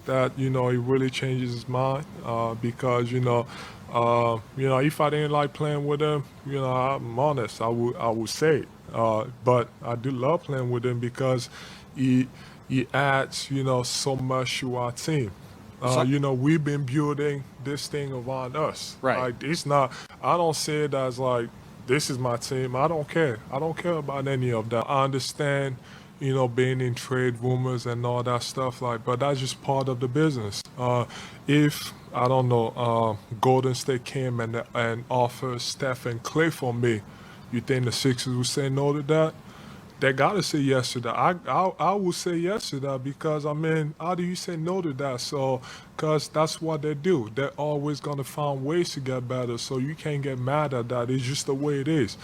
that he really changes his mind because if I didn't like playing with him, I'm honest, I would say it. But I do love playing with him because he he adds so much to our team. So- We've been building this thing around us. Right. Like it's not. I don't see it as like this is my team. I don't care. I don't care about any of that. I understand, being in trade rumors and all that stuff. Like, but that's just part of the business. If I don't know, Golden State came and offered Steph and Clay for me, you think the Sixers would say no to that? They gotta say yes to that. I would say yes to that because how do you say no to that? So, cause that's what they do. They're always gonna find ways to get better. So you can't get mad at that. It's just the way it is.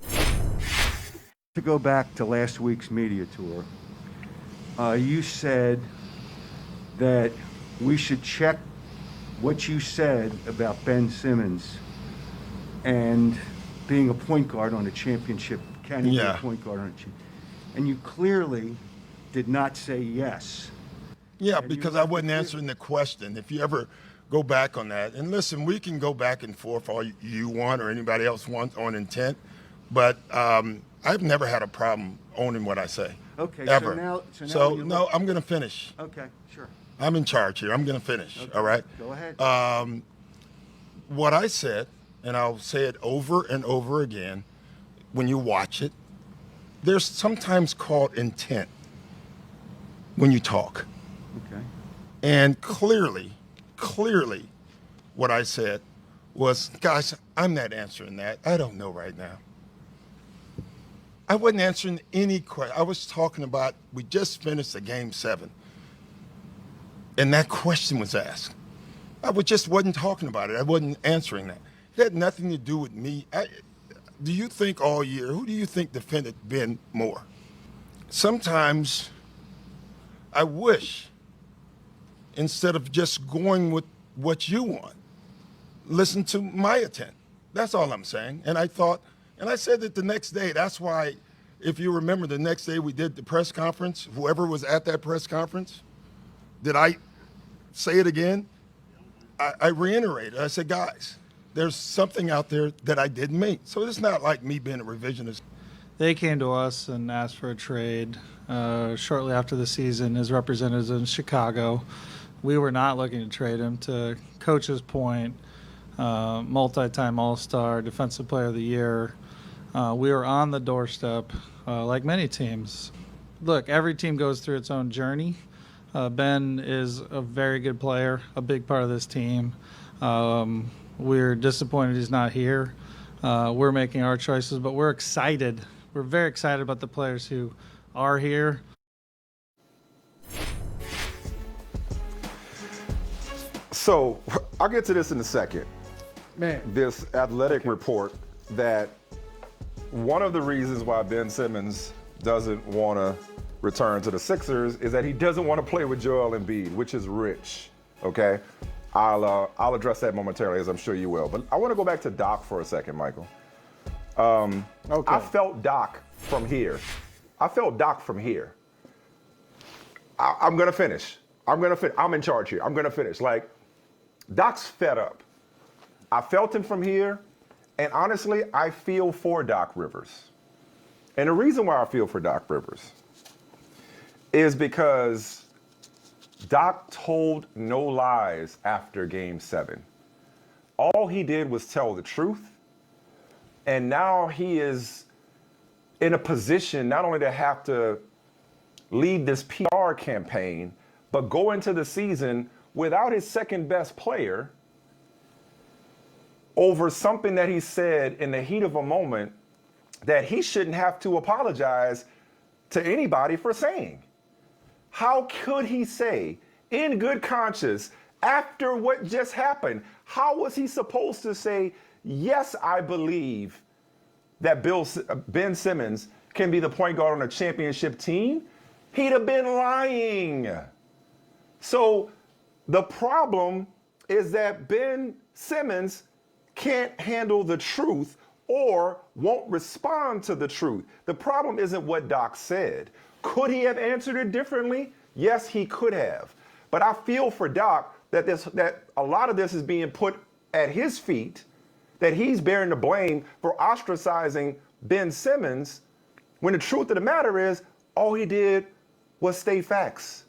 To go back to last week's media tour, you said that we should check what you said about Ben Simmons and being a point guard on a championship. Can he be a point guard on a championship? And you clearly did not say yes. Yeah, And because you I left wasn't it answering the question. If you ever go back on that, and listen, we can go back and forth all you want or anybody else wants on intent, but I've never had a problem owning what I say. Okay, ever. so now you no, I'm going to finish. Okay, sure. I'm in charge here. I'm going to finish. Okay, all right. Go ahead. What I said, and I'll say it over and over again, when you watch it, there's sometimes called intent when you talk. Okay. And clearly, what I said was, guys, I'm not answering that. I don't know right now. I wasn't answering any question. I was talking about, we just finished a game 7. And that question was asked. Just wasn't talking about it. I wasn't answering that. It had nothing to do with me. Do you think all year, who do you think defended Ben more? Sometimes I wish, instead of just going with what you want, listen to my intent. That's all I'm saying. And I thought, and I said it the next day. That's why, if you remember, the next day we did the press conference, whoever was at that press conference, did I say it again? I reiterated. I said, guys, there's something out there that I didn't mean. So it's not like me being a revisionist. They came to us and asked for a trade shortly after the season as representatives in Chicago. We were not looking to trade him. To Coach's point, multi-time All-Star, Defensive Player of the Year. We were on the doorstep, like many teams. Look, every team goes through its own journey. Ben is a very good player, a big part of this team. We're disappointed he's not here. We're making our choices, but we're excited. We're very excited about the players who are here. So I'll get to this in a second. Man. This athletic report that one of the reasons why Ben Simmons doesn't want to return to the Sixers is that he doesn't want to play with Joel Embiid, which is rich. Okay, I'll address that momentarily, as I'm sure you will. But I want to go back to Doc for a second, Michael. I felt Doc from here. I'm gonna finish. I'm in charge here. I'm gonna finish. Like, Doc's fed up. I felt him from here, and honestly, I feel for Doc Rivers. And the reason why I feel for Doc Rivers is because Doc told no lies after Game 7. All he did was tell the truth, and now he is in a position not only to have to lead this PR campaign, but go into the season without his second best player over something that he said in the heat of a moment that he shouldn't have to apologize to anybody for saying. How could he say, in good conscience, after what just happened, how was he supposed to say, yes, I believe that Ben Simmons can be the point guard on a championship team? He'd have been lying. So the problem is that Ben Simmons can't handle the truth or won't respond to the truth. The problem isn't what Doc said. Could he have answered it differently? Yes, he could have. But I feel for Doc that a lot of this is being put at his feet, that he's bearing the blame for ostracizing Ben Simmons, when the truth of the matter is all he did was state facts.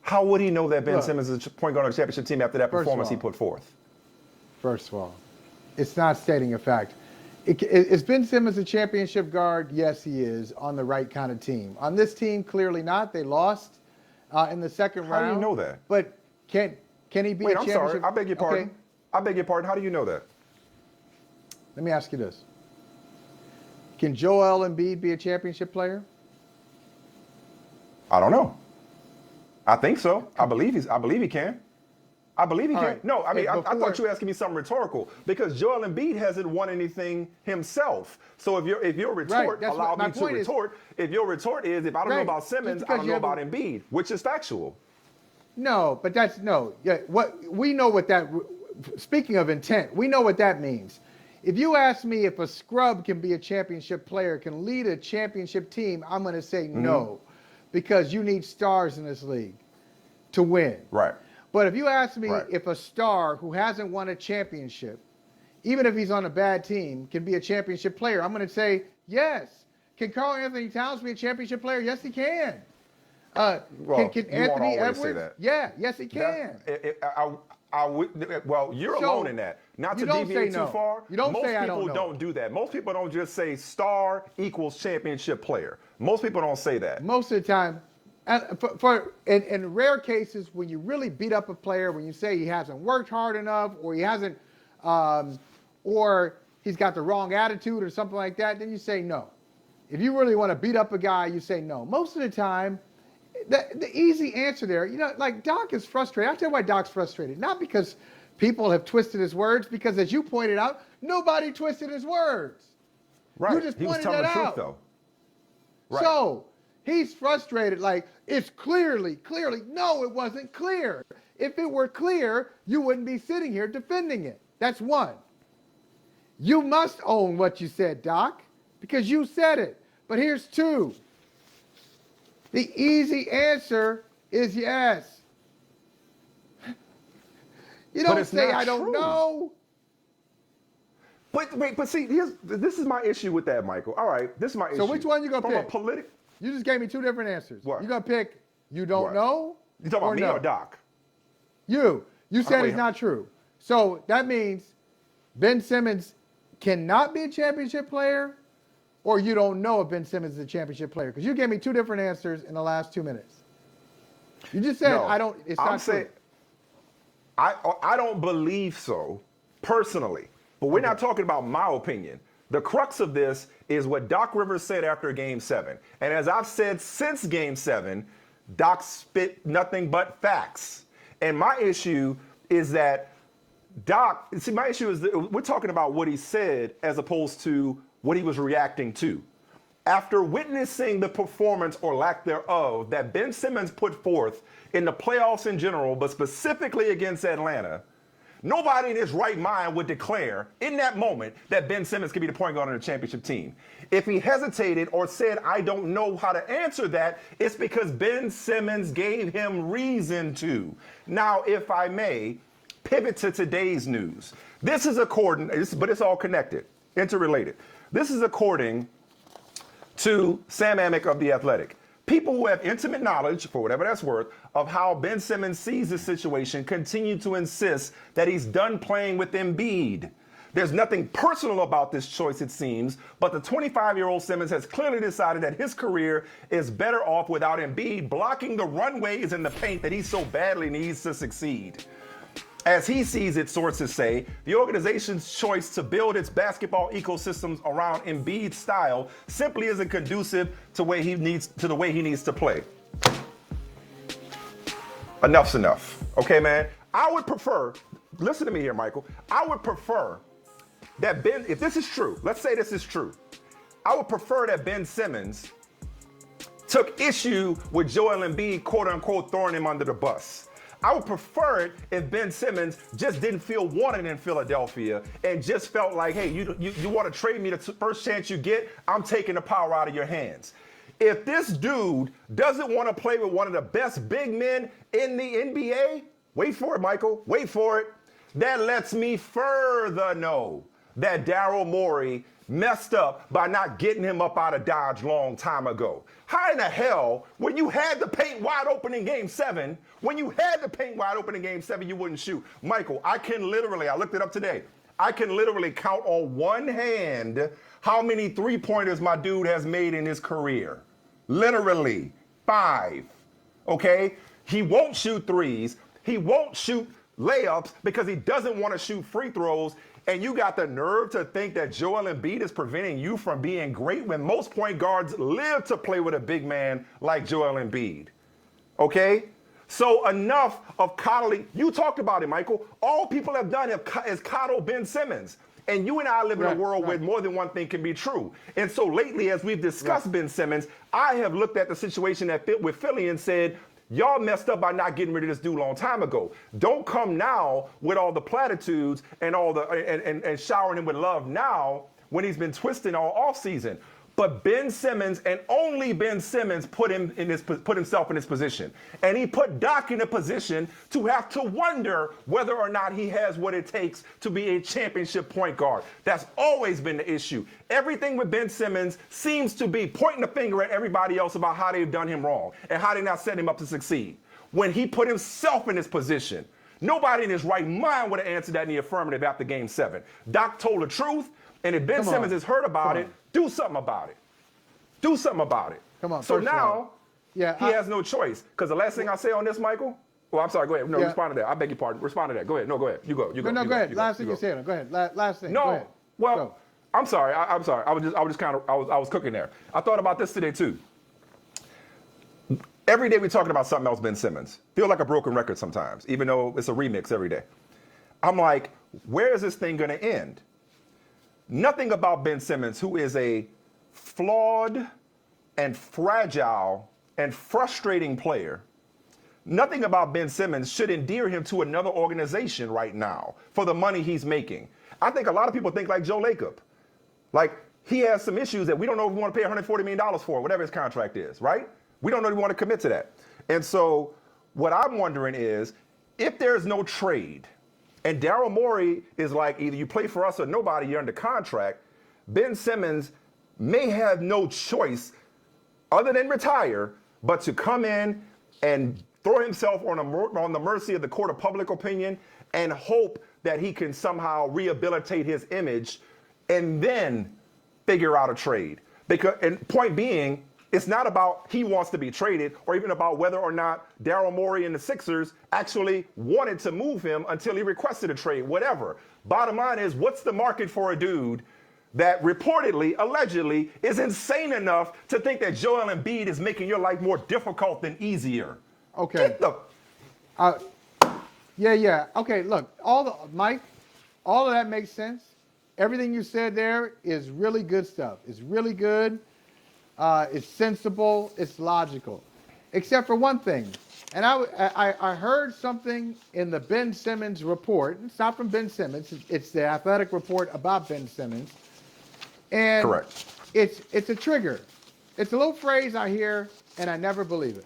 How would he know that Ben Simmons is a point guard on the championship team after that performance he put forth? First of all, it's not stating a fact. Is Ben Simmons a championship guard? Yes, he is, on the right kind of team. On this team, clearly not. They lost in the second round. How do you know that? But can he be Wait, a I'm championship? sorry. I beg your pardon. Okay. I beg your pardon. How do you know that? Let me ask you this. Can Joel Embiid be a championship player? I don't know. I think so. I believe he can. I believe he can. Right. No, I mean, I thought you were asking me something rhetorical, because Joel Embiid hasn't won anything himself. So if your retort, allow me to retort. If your retort is, if I don't know about Simmons, I don't know about Embiid, which is factual. No, but that's no. Yeah, we know what that. Speaking of intent, we know what that means. If you ask me if a scrub can be a championship player, can lead a championship team, I'm going to say no, because you need stars in this league to win. Right. But if you ask me if a star who hasn't won a championship, even if he's on a bad team, can be a championship player, I'm going to say yes. Can Karl Anthony Towns be a championship player? Yes, he can. Can Anthony Edwards? Yeah, yes, he can. You're alone in that. Not to deviate too far. You don't say I don't know. Most people don't do that. Most people don't just say star equals championship player. Most people don't say that. Most of the time, in rare cases, when you really beat up a player, when you say he hasn't worked hard enough, or he hasn't, or he's got the wrong attitude or something like that, then you say no. If you really want to beat up a guy, you say no. Most of the time, the easy answer there, like Doc is frustrated. I'll tell you why Doc's frustrated. Not because people have twisted his words, because as you pointed out, nobody twisted his words. Right. You just he was pointed telling that the truth, out. though. Right. So he's frustrated, like it's clearly. No, it wasn't clear. If it were clear, you wouldn't be sitting here defending it. That's one. You must own what you said, Doc, because you said it. But here's two. The easy answer is yes. You don't say I don't know. But see, this is my issue with that, Michael. All right, this is my issue. So which one you gonna pick? From a You just gave me two different answers. What? You gonna pick you don't know? You talking about me or Doc? You said it's not true. So that means Ben Simmons cannot be a championship player, or you don't know if Ben Simmons is a championship player? Because you gave me two different answers in the last 2 minutes. You just said it's not true. I don't believe so, personally. But we're not talking about my opinion. The crux of this is what Doc Rivers said after Game 7. And as I've said since Game 7, Doc spit nothing but facts. And my issue is that my issue is that we're talking about what he said as opposed to what he was reacting to. After witnessing the performance or lack thereof that Ben Simmons put forth in the playoffs in general, but specifically against Atlanta, nobody in his right mind would declare in that moment that Ben Simmons could be the point guard on the championship team. If he hesitated or said, I don't know how to answer that, it's because Ben Simmons gave him reason to. Now, if I may, pivot to today's news. This is but it's all connected, interrelated. This is according to Sam Amick of The Athletic. People who have intimate knowledge, for whatever that's worth, of how Ben Simmons sees the situation continue to insist that he's done playing with Embiid. There's nothing personal about this choice, it seems, but the 25-year-old Simmons has clearly decided that his career is better off without Embiid blocking the runways in the paint that he so badly needs to succeed. As he sees it, sources say, the organization's choice to build its basketball ecosystems around Embiid's style simply isn't conducive to the way he needs to play. Enough's enough. Okay, man? I would prefer, listen to me here, Michael. I would prefer that if this is true, let's say this is true, I would prefer that Ben Simmons took issue with Joel Embiid, quote unquote, throwing him under the bus. I would prefer it if Ben Simmons just didn't feel wanted in Philadelphia and just felt like, hey, you want to trade me the first chance you get? I'm taking the power out of your hands. If this dude doesn't want to play with one of the best big men in the NBA, wait for it, Michael, wait for it. That lets me further know that Daryl Morey messed up by not getting him up out of Dodge long time ago. How in the hell, when you had the paint wide open in Game 7, you wouldn't shoot? Michael, I looked it up today, I can literally count on one hand how many three-pointers my dude has made in his career. Literally 5, okay? He won't shoot threes. He won't shoot layups because he doesn't want to shoot free throws. And you got the nerve to think that Joel Embiid is preventing you from being great when most point guards live to play with a big man like Joel Embiid. Okay? So enough of coddling. You talked about it, Michael. All people have done is coddle Ben Simmons. And you and I live in a world where more than one thing can be true. And so lately, as we've discussed Ben Simmons, I have looked at the situation with Philly and said, y'all messed up by not getting rid of this dude a long time ago. Don't come now with all the platitudes and all the and showering him with love now when he's been twisting all offseason. But Ben Simmons and only Ben Simmons put himself in this position. And he put Doc in a position to have to wonder whether or not he has what it takes to be a championship point guard. That's always been the issue. Everything with Ben Simmons seems to be pointing the finger at everybody else about how they've done him wrong and how they not set him up to succeed. When he put himself in this position, nobody in his right mind would have answered that in the affirmative after Game 7. Doc told the truth, and if Ben Simmons has heard about it, do something about it. Do something about it. Come on. So now, he has no choice. Because the last thing I say on this, Michael, I'm sorry, go ahead. No, respond to that. I beg your pardon. Respond to that. Go ahead. No, go ahead. You go. Go ahead. Last thing you said. Go ahead. Last thing. No. Go ahead. Well, go. I'm sorry. I'm sorry. I was cooking there. I thought about this today too. Every day we're talking about something else, Ben Simmons. Feel like a broken record sometimes, even though it's a remix every day. I'm like, where is this thing going to end? Nothing about Ben Simmons, who is a flawed and fragile and frustrating player. Nothing about Ben Simmons should endear him to another organization right now for the money he's making. I think a lot of people think like Joe Lacob. Like, he has some issues that we don't know if we want to pay $140 million for, whatever his contract is, right? We don't know if we want to commit to that. And so what I'm wondering is, if there's no trade, and Daryl Morey is like, either you play for us or nobody, you're under contract, Ben Simmons may have no choice other than retire, but to come in and throw himself on the mercy of the court of public opinion and hope that he can somehow rehabilitate his image and then figure out a trade. And point being, it's not about he wants to be traded or even about whether or not Daryl Morey and the Sixers actually wanted to move him until he requested a trade, whatever. Bottom line is, what's the market for a dude that reportedly, allegedly, is insane enough to think that Joel Embiid is making your life more difficult than easier? Okay. Okay, look, Mike, all of that makes sense. Everything you said there is really good stuff. It's really good. It's sensible. It's logical. Except for one thing. And I heard something in the Ben Simmons report. It's not from Ben Simmons. It's the athletic report about Ben Simmons. And correct. It's a trigger. It's a little phrase I hear, and I never believe it.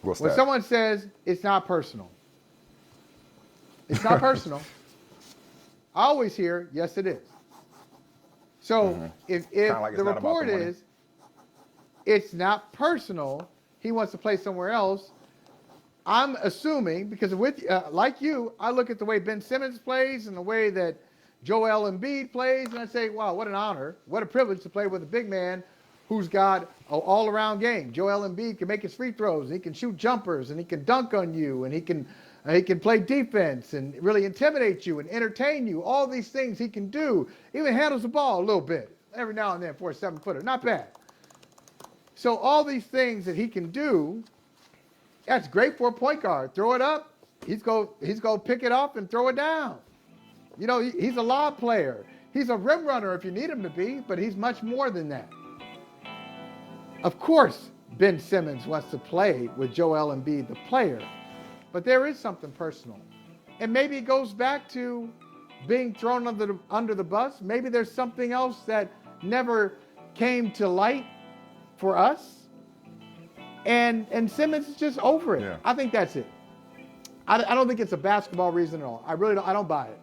What's when that? Someone says it's not personal. It's not personal. I always hear, yes, it is. So if like the report is it's not personal, he wants to play somewhere else, I'm assuming, because like you, I look at the way Ben Simmons plays and the way that Joel Embiid plays, and I say, wow, what an honor, what a privilege to play with a big man who's got an all-around game. Joel Embiid can make his free throws, and he can shoot jumpers, and he can dunk on you, and he can play defense and really intimidate you and entertain you. All these things he can do. Even handles the ball a little bit every now and then for a 7-footer. Not bad. So all these things that he can do, that's great for a point guard. Throw it up, he's go pick it up and throw it down. You know, he's a lob player. He's a rim runner if you need him to be, but he's much more than that. Of course, Ben Simmons wants to play with Joel Embiid, the player. But there is something personal. And maybe it goes back to being thrown under the bus. Maybe there's something else that never came to light for us. And Simmons is just over it. Yeah. I think that's it. I don't think it's a basketball reason at all. I really don't. I don't buy it.